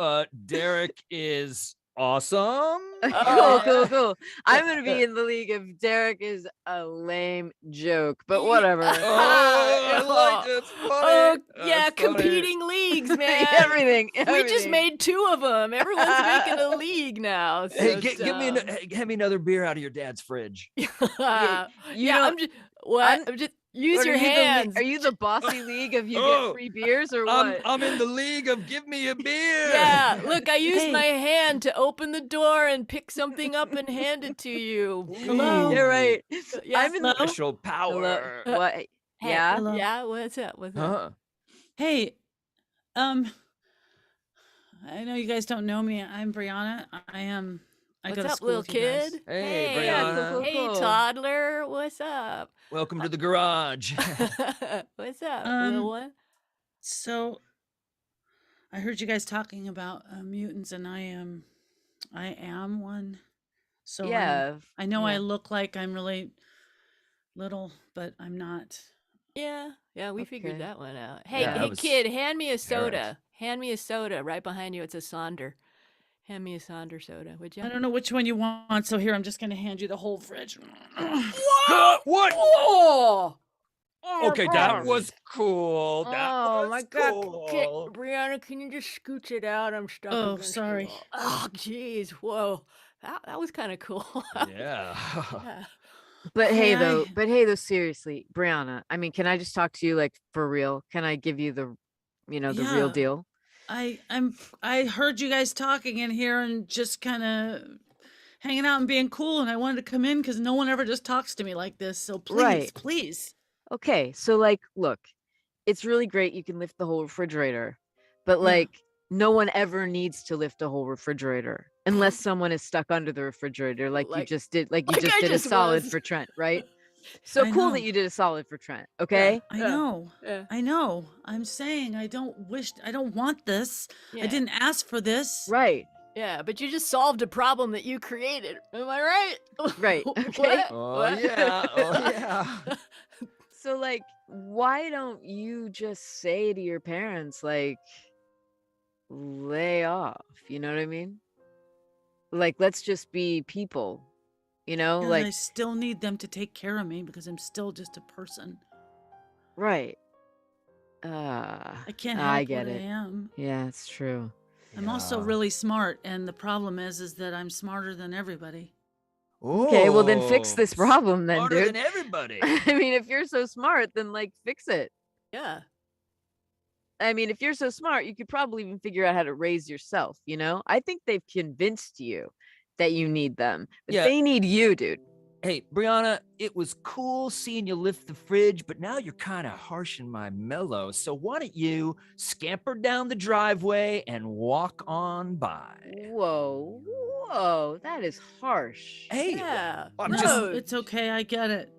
Derek is awesome. Cool. I'm gonna be in the league of Derek is a lame joke, but whatever. I like it. It's funny. Oh, yeah, That's funny. competing leagues, man. everything. We just made 2 of them. Everyone's making a league now. So Hey, give me another beer out of your dad's fridge. You yeah, don't- I'm just what? I'm just use What, your are you the hands. are you the bossy league of you Oh, get free beers or I'm what? I'm in the league of give me a beer. Yeah, look, I used Hey. my hand to open the door and pick something up and hand it to you. Hello? You're right. Yeah. I'm in the Special power. what? Hey, Yeah. Hello? Yeah, what's up? What's up? Huh? Hey, I know you guys don't know me. I'm Brianna. I What's go to up, school little with you guys. kid? Hey, hey, Brianna. hey, Cool. toddler. What's up? Welcome to the garage. What's up, Um, little one? So, I heard you guys talking about mutants, and I am one. So Yeah. I know I yeah. look like I'm really little, but I'm not. Yeah, we figured Okay. that one out. Hey, Yeah, that hey, was kid, hand me a apparent. soda. Hand me a soda right behind you. It's a Sonder. Hand me a Sonder soda, would you? I don't know which one you want, so here, I'm just going to hand you the whole fridge. What? Oh! Okay, that was cool. That Oh was my God, cool. Brianna, can you just scooch it out? I'm stuck. Oh, against the sorry. wall. Oh, jeez, whoa, that was kind of cool. Yeah. Yeah. But Hey, hey though, seriously, Brianna. I mean, can I just talk to you like for real? Can I give you the the real Yeah. deal? I heard you guys talking in here and just kind of hanging out and being cool, and I wanted to come in because no one ever just talks to me like this. So please, Right. please. Okay, so like, look, it's really great you can lift the whole refrigerator, but Yeah. like, no one ever needs to lift a whole refrigerator unless someone is stuck under the refrigerator, like you Like- just did, like you like just I did just a solid was. for Trent, right? So I cool know. that you did a solid for Trent. Okay. I know. Yeah. I know. I'm saying I don't want this. Yeah. I didn't ask for this. Right. Yeah, but you just solved a problem that you created. Am I right? Right, okay. What? Oh What? yeah. Oh yeah. So like, why don't you just say to your parents, like, lay off? You know what I mean? Like, let's just be people. Because Like, I still need them to take care of me because I'm still just a person. right. I can't help I get what it. I am. Yeah, it's true. I'm also Yeah. really smart, and the problem is that I'm smarter than everybody. Okay, well then fix Oh, this problem then, smarter dude. than everybody. I mean, if you're so smart, then like fix it. Yeah. I mean, if you're so smart, you could probably even figure out how to raise yourself, I think they've convinced you that you need them, but Yeah. they need you, dude. Hey, Brianna, it was cool seeing you lift the fridge, but now you're kind of harshing my mellow. So why don't you scamper down the driveway and walk on by? Whoa, that is harsh. Hey, Yeah. I'm No, just. it's okay. I get it.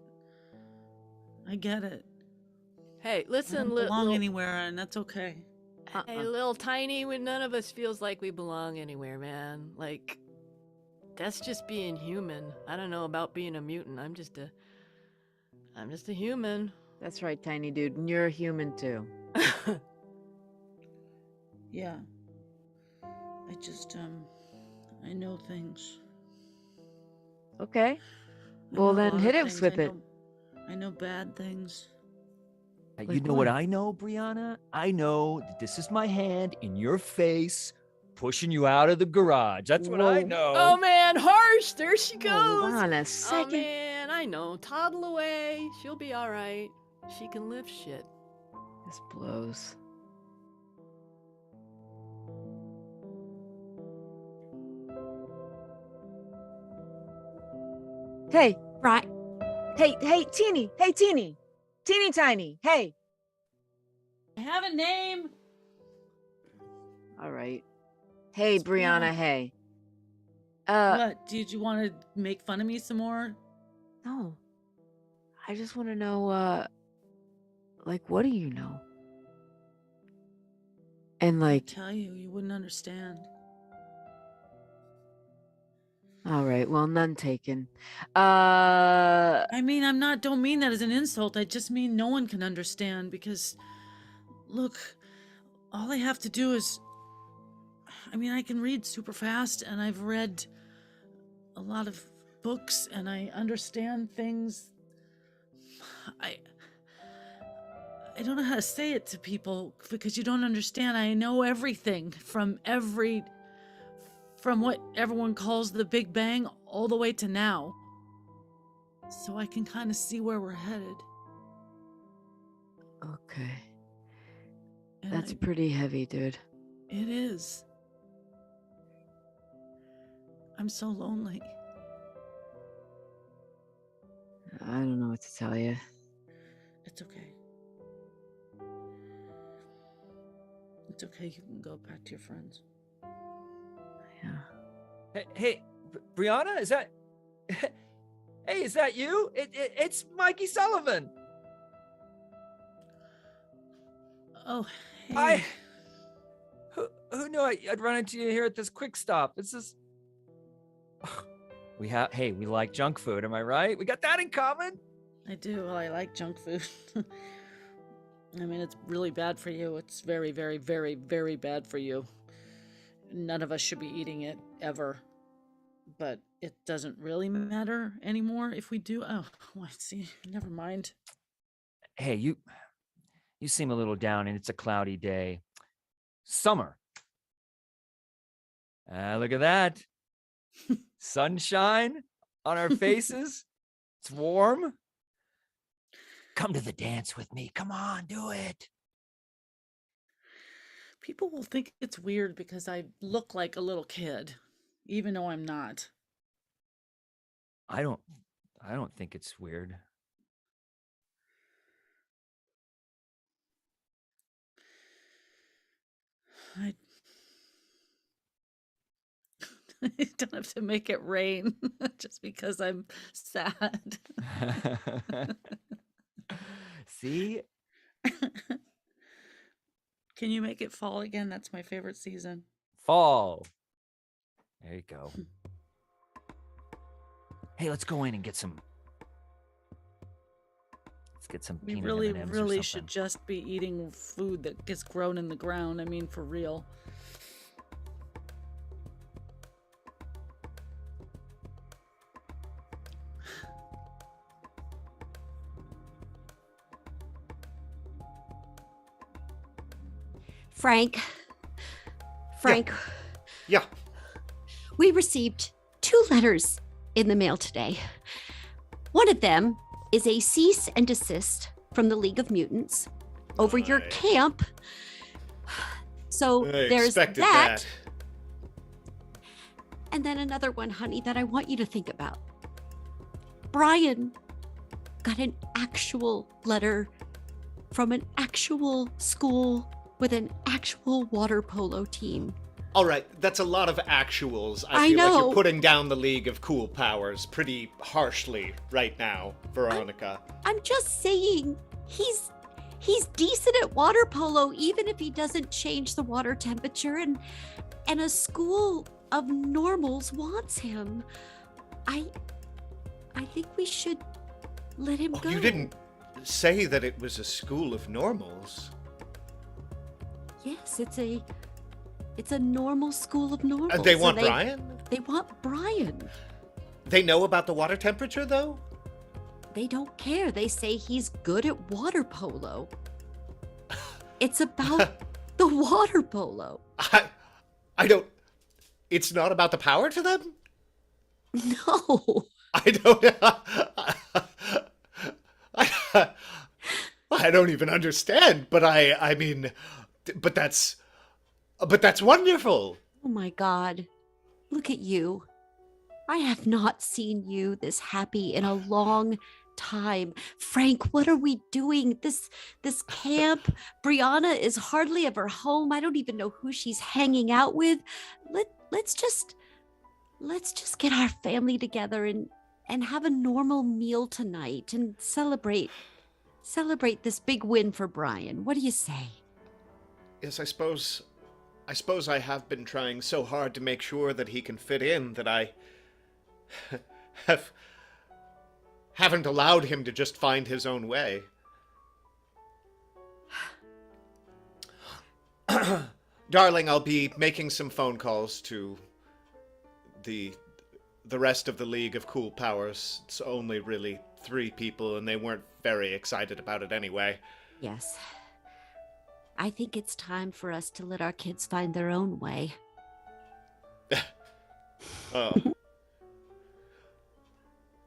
Hey, I listen, don't belong anywhere, and that's okay. Hey, little tiny, when none of us feels like we belong anywhere, man. Like, that's just being human. I don't know about being a mutant. I'm just a human. That's right, tiny dude, and you're a human too. Yeah. I just, I know things. Okay. I Well, know a then lot hit of us things. with it. I know bad things. You Like know what what? I know, Brianna? I know that this is my hand in your face, pushing you out of the garage. That's what I Whoa. know. Oh man, harsh! There she goes. Hold on a Oh second. man, I know. Toddle away. She'll be all right. She can lift shit. This blows. Hey, Right. hey, teeny, teeny tiny, hey. I have a name. All right. Hey, It's Brianna, Brianna. hey. What? Did you want to make fun of me some more? No. I just want to know, like, what do you know? And I like, tell you, you wouldn't understand. all right, well, none taken. I mean, don't mean that as an insult. I just mean no one can understand because, look, all I have to do is, I mean, I can read super fast and I've read a lot of books and I understand things. I don't know how to say it to people because you don't understand. I know everything from what everyone calls the Big Bang all the way to now. So I can kind of see where we're headed. okay. And That's pretty heavy, dude. It is. I'm so lonely. I don't know what to tell you. It's okay. It's okay. You can go back to your friends. Yeah. Hey, Brianna, is that? Hey, is that you? It's Mikey Sullivan. Oh, hey. Hi. Who knew I'd run into you here at this quick stop? This is. We like junk food. Am I right? We got that in common. I do. Well, I like junk food. I mean, it's really bad for you. It's very, very, very, very bad for you. none of us should be eating it ever. But it doesn't really matter anymore if we do. Oh, I see. Never mind. Hey, you seem a little down, and it's a cloudy day. Summer. Look at that. Sunshine on our faces. It's warm. Come to the dance with me. Come on, do it. People will think it's weird because I look like a little kid, even though I'm not. I don't think it's weird. I I don't have to make it rain just because I'm sad. See? Can you make it fall again? That's my favorite season. Fall. There you go. Hey, let's go in and get some. Let's get some We peanut really, M&Ms or really something. should just be eating food that gets grown in the ground. I mean, for real. Frank. Yeah. We received 2 letters in the mail today. One of them is a cease and desist from the League of Mutants over your Right. camp. So I there's expected that. And then another one, honey, that I want you to think about. Brian got an actual letter from an actual school with an actual water polo team. All right, that's a lot of actuals. I feel like know. you're putting down the League of Cool Powers pretty harshly right now, Veronica. I'm just saying he's decent at water polo even if he doesn't change the water temperature, and a school of normals wants him. I think we should let him go. You didn't say that it was a school of normals. Yes, it's a normal school of normals. They and want Brian? They want Brian. They know about the water temperature, though? They don't care. They say he's good at water polo. It's about the water polo. I don't... It's not about the power to them? No. I don't... I don't even understand, but I mean... But that's wonderful. Oh my God. Look at you. I have not seen you this happy in a long time. Frank, what are we doing? This camp, Brianna is hardly ever home. I don't even know who she's hanging out with. Let's just get our family together and have a normal meal tonight and celebrate this big win for Brian. What do you say? Yes, I suppose I have been trying so hard to make sure that he can fit in that I haven't allowed him to just find his own way. Darling, I'll be making some phone calls to the rest of the League of Cool Powers. It's only really 3 people, and they weren't very excited about it anyway. Yes. I think it's time for us to let our kids find their own way.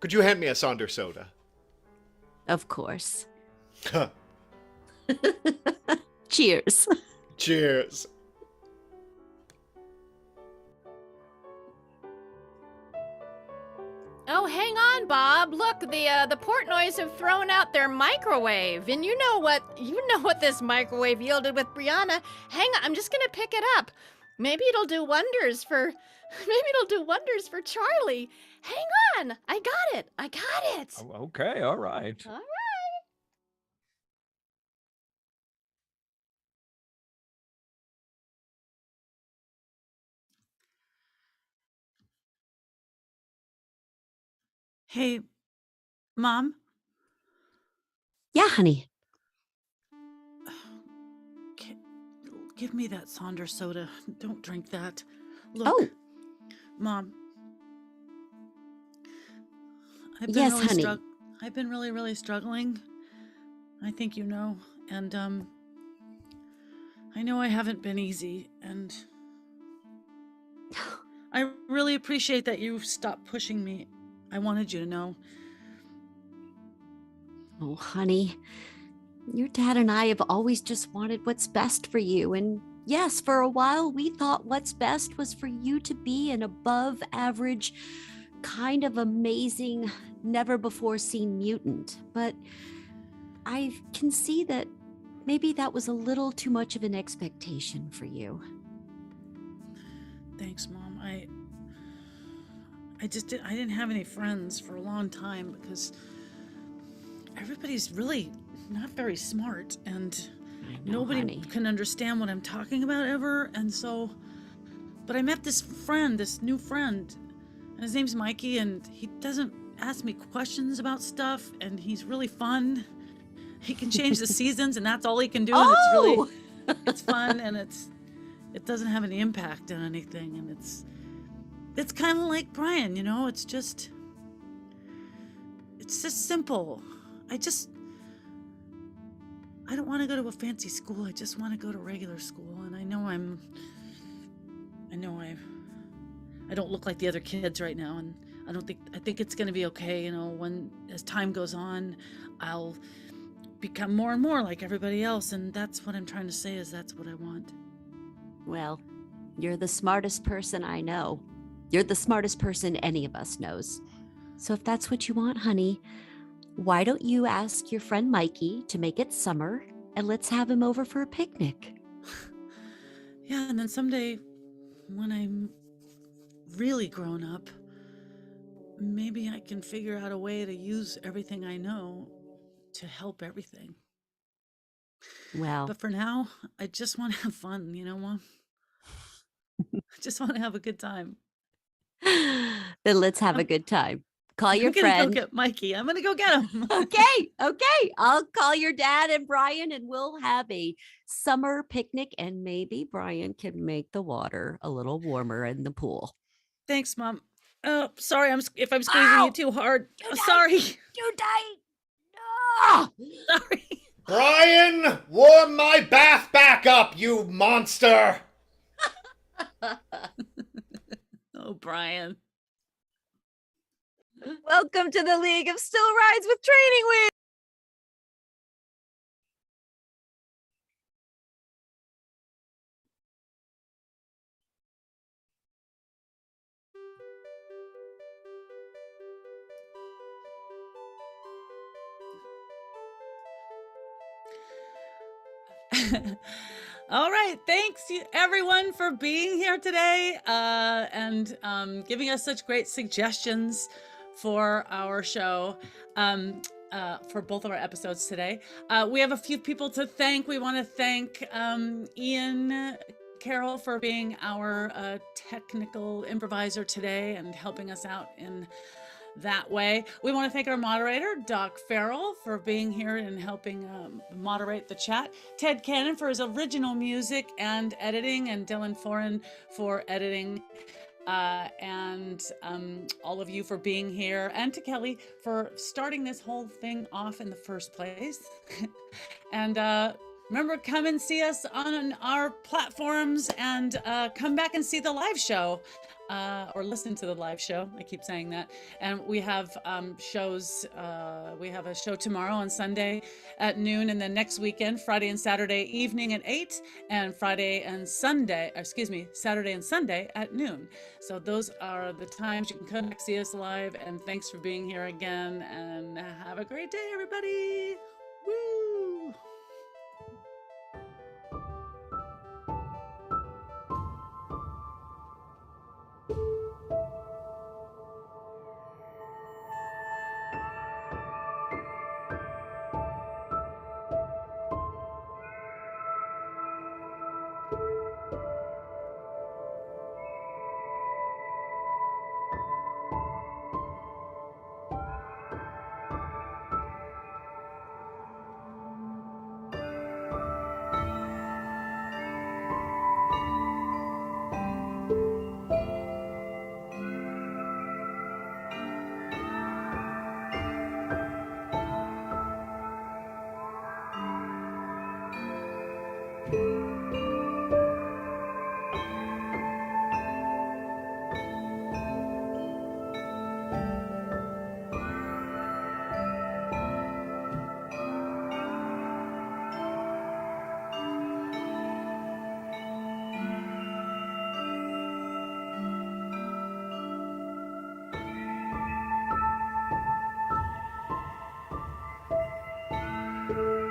Could you hand me a Sonder soda? Of course. Cheers. Cheers. Oh, hang on, Bob. Look, the Portnoys have thrown out their microwave, and you know what this microwave yielded with Brianna. Hang on, I'm just gonna pick it up. Maybe it'll do wonders for Charlie. Hang on, I got it. Oh, okay, all right. All right. Hey, Mom? Yeah, honey. Can, give me that Sonder soda. Don't drink that. Look, Oh, Mom. yes, honey. I've been really, really struggling. I think you know. And I know I haven't been easy, and I really appreciate that you stopped pushing me. I wanted you to know. Oh, honey, your dad and I have always just wanted what's best for you. And yes, for a while, we thought what's best was for you to be an above average, kind of amazing, never before seen mutant. But I can see that maybe that was a little too much of an expectation for you. Thanks, Mom. I didn't have any friends for a long time because everybody's really not very smart, and nobody honey. can understand what I'm talking about ever. And so, but I met this new friend, and his name's Mikey, and he doesn't ask me questions about stuff, and he's really fun. He can change the seasons, and that's all he can do. And it's really, it's fun, and it doesn't have any impact on anything, and it's kind of like Brian, you know. It's just simple. I don't want to go to a fancy school. I just want to go to regular school, and I don't look like the other kids right now, and I think it's going to be okay, you know. When as time goes on, I'll become more and more like everybody else, and that's what I'm trying to say, is that's what I want. Well, you're the smartest person I know. You're the smartest person any of us knows. So if that's what you want, honey, why don't you ask your friend Mikey to make it summer, and let's have him over for a picnic? Yeah, and then someday when I'm really grown up, maybe I can figure out a way to use everything I know to help everything. Well, But for now, I just want to have fun, you know, Mom? I just want to have a good time. then let's have a good time. Call your I'm gonna friend. go get Mikey. I'm gonna go get him. Okay. I'll call your dad and Brian, and we'll have a summer picnic, and maybe Brian can make the water a little warmer in the pool. Thanks, Mom. Oh, sorry if I'm squeezing you too hard. Sorry. You died. No! Sorry. Brian, warm my bath back up, you monster! Oh, Brian. Welcome to the League of Still Rides with Training Wheels. All right. Thanks, everyone, for being here today and giving us such great suggestions for our show, for both of our episodes today. We have a few people to thank. We want to thank Ian Carroll for being our technical improviser today and helping us out in that way. We want to thank our moderator, Doc Farrell, for being here and helping moderate the chat. Ted Cannon for his original music and editing, and Dylan Foran for editing. And all of you for being here, and to Kelly for starting this whole thing off in the first place. And remember, come and see us on our platforms, and come back and see the live show. Or listen to the live show. I keep saying that. And we have shows. We have a show tomorrow on Sunday at noon, and then next weekend, Friday and Saturday evening at 8, and Saturday and Sunday at noon. So those are the times you can come back, see us live. And thanks for being here again. And have a great day, everybody. Woo! you